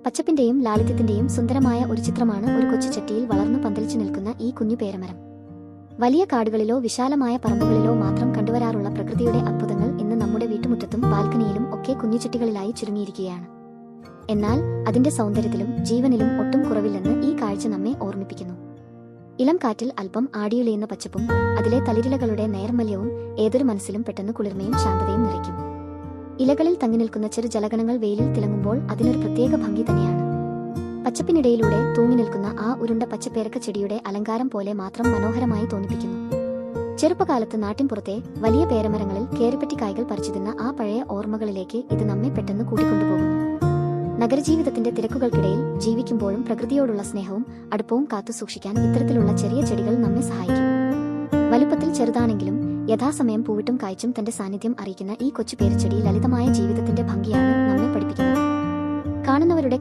പച്ചപ്പിന്റെയും ലാളിത്യത്തിന്റെയും സുന്ദരമായ ഒരു ചിത്രമാണ് ഒരു കൊച്ചു ചട്ടിയിൽ വളർന്നു പന്തലിച്ചു നിൽക്കുന്ന ഈ കുഞ്ഞു പേരമരം. വലിയ കാടുകളിലോ വിശാലമായ പറമ്പുകളിലോ മാത്രം കണ്ടുവരാറുള്ള പ്രകൃതിയുടെ അത്ഭുതങ്ങൾ ഇന്ന് നമ്മുടെ വീട്ടുമുറ്റത്തും ബാൽക്കണിയിലും ഒക്കെ കുഞ്ഞുചട്ടികളിലായി ചുരുങ്ങിയിരിക്കുകയാണ്. എന്നാൽ അതിന്റെ സൗന്ദര്യത്തിലും ജീവനിലും ഒട്ടും കുറവില്ലെന്ന് ഈ കാഴ്ച നമ്മെ ഓർമ്മിപ്പിക്കുന്നു. ഇളം കാറ്റിൽ അല്പം ആടിയുലയുന്ന പച്ചപ്പും അതിലെ തളിരിലകളുടെ നേർമല്യവും ഏതൊരു മനസ്സിലും പെട്ടെന്ന് കുളിർമയും ശാന്തതയും നിറയ്ക്കും. ഇലകളിൽ തങ്ങി നിൽക്കുന്ന ചെറു ജലഗണങ്ങൾ വെയിലിൽ തിളങ്ങുമ്പോൾ അതിനൊരു പ്രത്യേക ഭംഗി തന്നെയാണ്. പച്ചപ്പിനിടയിലൂടെ തൂങ്ങി നിൽക്കുന്ന ആ ഉരുണ്ട പച്ചപ്പേരക്ക ചെടിയുടെ അലങ്കാരം പോലെ മാത്രം മനോഹരമായി തോന്നിപ്പിക്കുന്നു. ചെറുപ്പകാലത്ത് നാട്ടിൻപുറത്തെ വലിയ പേരമരങ്ങളിൽ കേറിപ്പറ്റി കായ്കൾ പറിച്ചു തിന്ന ആ പഴയ ഓർമ്മകളിലേക്ക് ഇത് നമ്മെ പെട്ടെന്ന് കൂട്ടിക്കൊണ്ടുപോകുന്നു. നഗരജീവിതത്തിന്റെ തിരക്കുകൾക്കിടയിൽ ജീവിക്കുമ്പോഴും പ്രകൃതിയോടുള്ള സ്നേഹവും അടുപ്പവും കാത്തു സൂക്ഷിക്കാൻ ഇത്തരത്തിലുള്ള ചെറിയ ചെടികൾ നമ്മെ സഹായിക്കും. വലുപ്പത്തിൽ ചെറുതാണെങ്കിലും യഥാസമയം പൂവിട്ടും കായ്ച്ചും തന്റെ സാന്നിധ്യം അറിയിക്കുന്ന ഈ കൊച്ചു പേരച്ചെടി ലളിതമായ ജീവിതത്തിന്റെ ഭംഗിയാണ് നമ്മെ പഠിപ്പിക്കുന്നത്. കാണുന്നവരുടെ